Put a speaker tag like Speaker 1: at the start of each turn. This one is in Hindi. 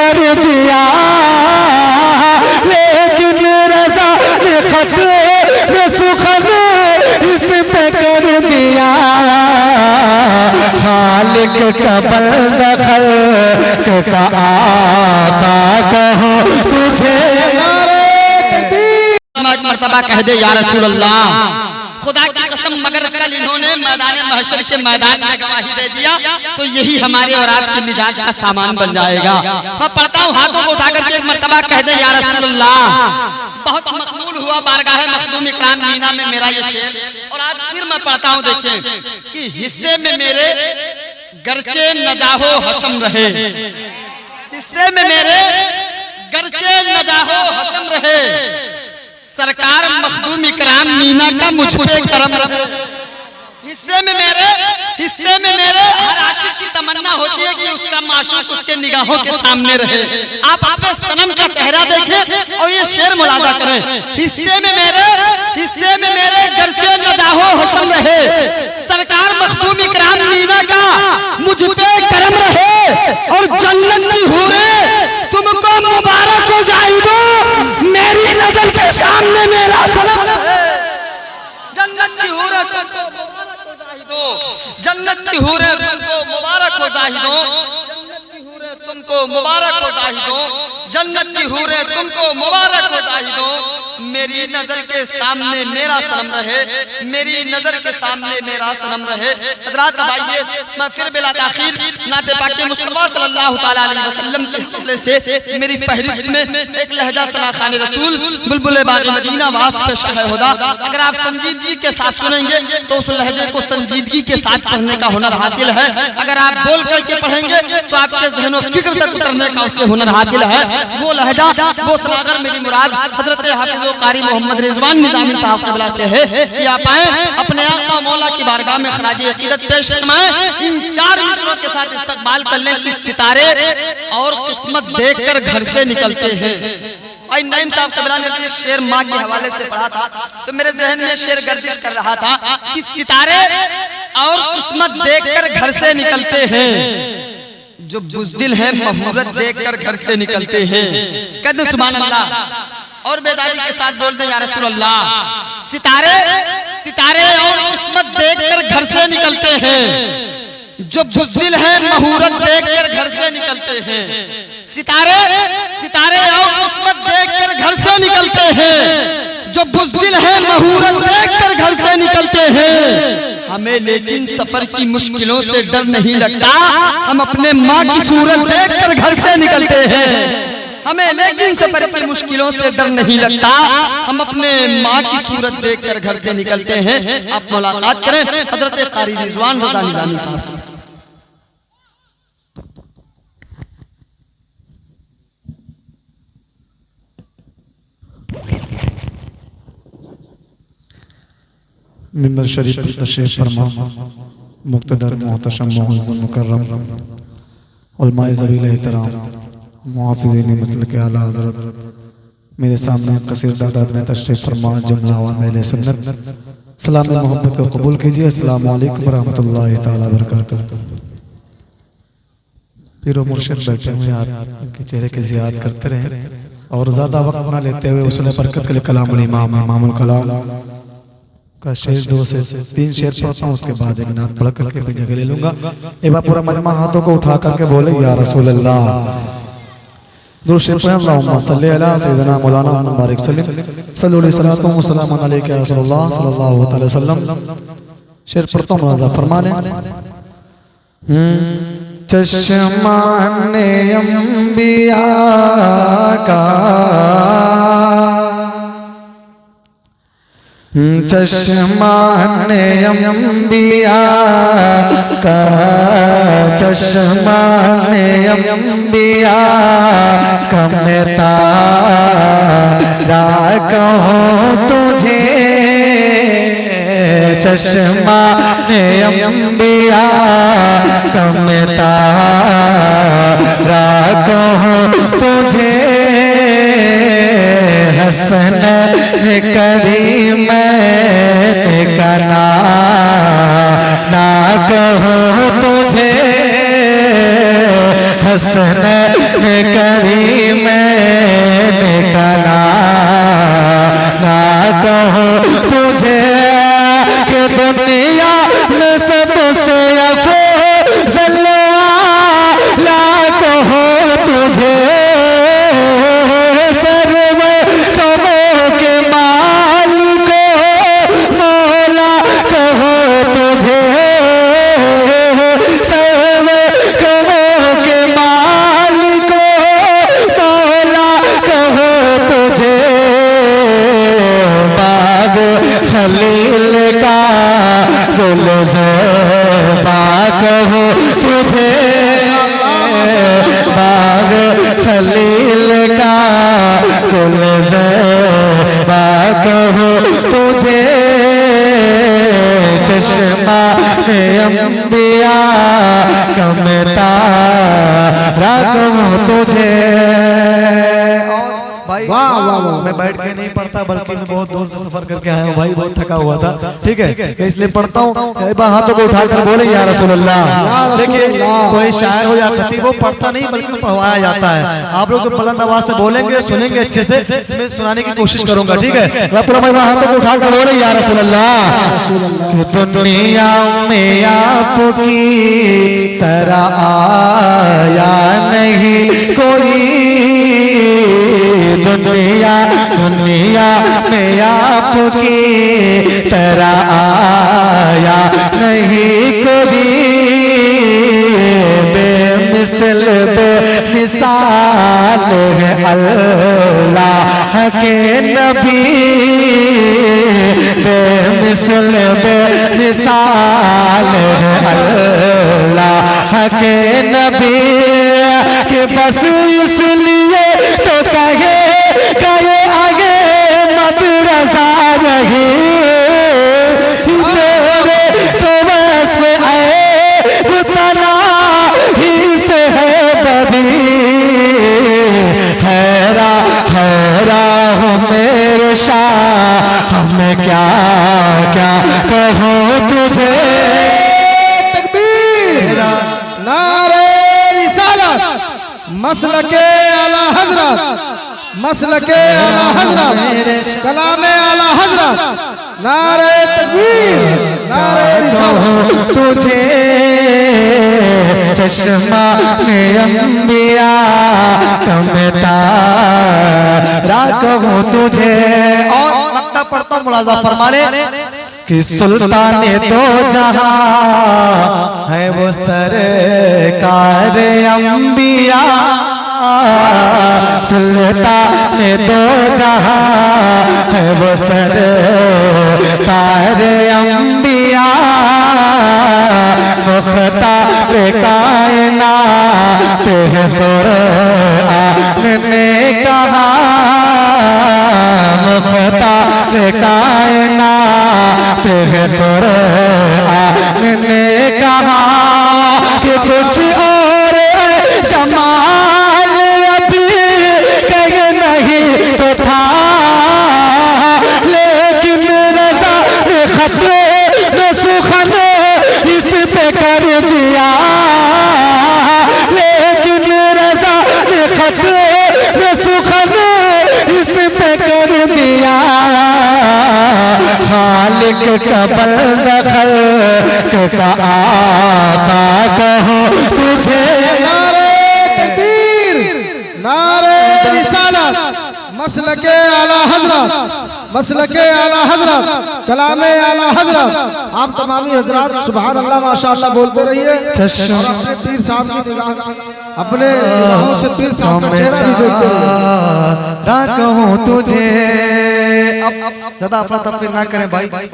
Speaker 1: कर दिया, लेकिन रज़ा ने खत में सुखन इस पे कर दिया। खालिक का बंदा खल्क का आका कहो तुझे
Speaker 2: मर्तबा कह दे या रसूल अल्लाह। खुदा की कसम मगर कल इन्होंने मैदान महशर के मैदान में गवाही दे दिया तो यही हमारे और आपकी निजात का सामान बन जाएगा। मैं पढ़ता हूँ, हाथों को उठा करके एक मर्तबा कह दे या रसूल अल्लाह। बहुत मकबूल हुआ बारगाह मखदूम इकराम मीना में मेरा ये शेर, और आज फिर मैं पढ़ता हूँ। देखें कि हिस्से में मेरे गरचे नजाहो हशम रहे, हिस्से में मेरे गरचे नजाहो हशम रहे, सरकार मखदूम इकराम मीना का मुझ पे करम रहे। हिस्से में मेरे हर आशिक की तमन्ना होती है कि उसका माशूक उसके निगाहों के सामने रहे। आप अपने सनम का चेहरा देखें और ये शेर मुलाजा करें। हिस्से में मेरे गरचे नदाहो हशम रहे, सरकार मखदूम इकराम मीना का मुझ पे करम रहे, और जन्नत की हूरें तुमको मुबारक हो जाहिदो, मेरी नजर के सामने मेरा सनम रहे। जन्नत की हूरें तुमको मुबारक हो जाहिदो, जन्नत की हूरें तुमको मुबारक हो जाहिदो, जन्नत की हूरें तुमको मुबारक हो जाहिदो, जन्नत की हूरें तुमको मुबारक हो जाहिदो, मेरी नजर के सामने मेरा सनम रहे, मेरी नजर के सामने मेरा सनम रहे। हज़रात अब आइए मैं फिर बिला ताखीर नाते पाक मुस्तफा सल्लल्लाहु तआला अलैहि वसल्लम के हवाले से मेरी फहरिस्त में एक लहजा सलाखान रसूल बुलबुल बाग़ मदीना वास पे शह हुदा, अगर आप संजीदगी के साथ सुनेंगे तो उस लहजे को संजीदगी के साथ पढ़ने का हुनर हासिल है। अगर आप बोल करके पढ़ेंगे तो आपके ज़हन व फिक्र तक उतरने का उससे हुनर हासिल है। वो लहजा वो सलागर मेरी मुराद हजरत हाफिज़ कारी मोहम्मद रिजवान निज़ामी साहब क़िबला से है कि आप आए अपने आका मौला की बारगाह में खराज अक़ीदत पेश फरमाएं। इन 4 मिसरों के साथ इस्तकबाल कर लें कि सितारे और किस्मत देखकर घर से निकलते हैं। भाई नईम साहब क़िबला ने तो एक शेर माँ के हवाले से पढ़ा था तो मेरे जहन में शेर गर्दिश कर रहा था कि सितारे और किस्मत देखकर घर से निकलते हैं, जो बुज़दिल है मुहूरत देखकर घर से निकलते हैं। कहते सुभान अल्लाह और बेदारी के साथ बोलते या रसूल अल्लाह। सितारे और किस्मत देखकर घर से निकलते हैं, जो बुज़दिल है मुहूरत देखकर घर से निकलते हैं। सितारे और किस्मत देखकर घर से निकलते हैं, जो बुज़दिल है मुहूरत देखकर घर से निकलते हैं। हमें लेकिन सफर की मुश्किलों से डर नहीं लगता, हम अपने माँ की सूरत देखकर घर से निकलते हैं। हमें लेकिन सफर की मुश्किलों से डर नहीं लगता, हम अपने माँ की सूरत देखकर घर से निकलते हैं। आप मुलाकात करें हजरत कारी रिजवान रज़ा निज़ामी साहब।
Speaker 1: मिंबर शरीफ पर तशरीफ फरमा मुक़्तदर मोहतशम मुअज़्ज़म मुकर्रम उलमाए ज़वील एहतराम मुहाफ़िज़ीन मसल के आला हज़रत, मेरे सामने कसीर तादाद में तशरीफ़ फरमा जुमला अवामिल सुन्नत सलाम मोहब्बत को कबूल कीजिए। अस्सलामु अलैकुम रहमतुल्लाहि तआला बरकातुहू। पीरो मुर्शिद बैठे हुए, आप इनके चेहरे की ज़ियारत करते रहें और ज़्यादा वक्त ना लेते हुए उसूल बरकत के लिए कलामुल इमाम इमामुल कलाम का शेर 2 से 3 शेर पढ़ता हूँ, उसके बाद एक नात पढ़ करके भी जगह ले लूँगा। एक बार पूरा मजमा हाथों को उठा करके बोले या रसूल अल्लाह। अल्लाहुम्मा सल्ली अला सय्यिदना मौलाना मुबारक सल्लम सल्लल्लाहु अलैहि वसल्लम सल्लल्लाहु अलैहि या रसूलुल्लाह सल्लल्लाहु अलैहि वसल्लम। शेर पढ़ता हूँ, मुलाज़ा फरमा लें। चश्माने अंबिया का, चश्माने अंबिया का, चश्माने अंबिया का मैं तारा कहूँ तुझे, चश्माने अंबिया का मैं तारा कहूँ तुझे, हसन करीम का ना कहूँ तुझे, हसनैन करीम निकला ना कहो तुझे कि दुनिया में सबसे अफजल वाला कहो तुझे सर्व कमों के मालिक मौला कहो तुझे सर्व कमों के मालिक मौला कहो तुझे बाग खलील का गुलज़ेबा कहो तुझे बाग खलील का गुलज़ेबा कहो तुझे चश्मा अंबिया कमता कहो तुझे। भाई
Speaker 3: वाह वाह वाह।
Speaker 1: मैं बैठ के नहीं पढ़ता बल्कि मैं बहुत दूर से सफर करके आया हूँ भाई, बहुत थका हुआ था, ठीक है, मैं इसलिए पढ़ता हूँ। एक बार हाथों को उठाकर बोले या रसूल अल्लाह। देखिए कोई शायर हो या खतीब हो पढ़ता नहीं बल्कि पढ़वाया जाता है। आप लोग बुलंद आवाज से बोलेंगे सुनेंगे अच्छे से, मैं सुनाने की कोशिश करूंगा, ठीक है। मैं पूरा मैं हाथों को उठाकर बोले या रसूल अल्लाह। कि दुनिया में आपकी तरह आया नहीं कोई, दुनिया में आपकी तरह आया नहीं कोई, बेमिसल बेमिसाल है अल्लाह के नबी, बेमिसल बेमिसाल है अल्लाह के नबी, कि बस इसलिए तो कहे आगे मदरसा रही तेरे तो बस में आए उतना ही से है बदी, हैरा हो मेरे शाह हमें क्या क्या कहो तुझे।
Speaker 3: तकबीर नारे रिसालत मसलके आला हजरत, मसलके आला हजरत, कलामे आला हजरत, नारे तकबीर नारे रिसालत।
Speaker 1: तुझे चश्मा में अंबिया कमता कहूँ तुझे। और मक्ता पढ़ता हूँ, मुलाजा फरमा ले कि सुल्तान तो जहां है वो सरकार अंबिया, सुल्तान तो जहां है वो सरकार अंबिया, मुख्तार कायनात है कुरान ने कहा, मुख्तार कायनात है कुरान ने कहा, कि कुछ और जमाल अभी कहीं नहीं तो था, लेकिन रज़ा ने खतरे में सुखन इस पे कर दिया, लेकिन रज़ा ने खतरे में सुखन इस पे कर दिया, खालिक का बंदा खल्क का आका कहो तुझे।
Speaker 3: नारे तकबीर नारे रिसालत मसलके आला हजरत, मसलके आला हजरत, कलामे आला हजरत। आप तमामी हजरात सुभान अल्लाह माशाअल्लाह बोलते रहिए और अपने पीर साहब की निगाह, अपने निगाहों से पीर साहब का चेहरा भी देखते रहिए।
Speaker 1: कहूँ तुझे। अब ज्यादा अफरा तफरी ना करें भाई।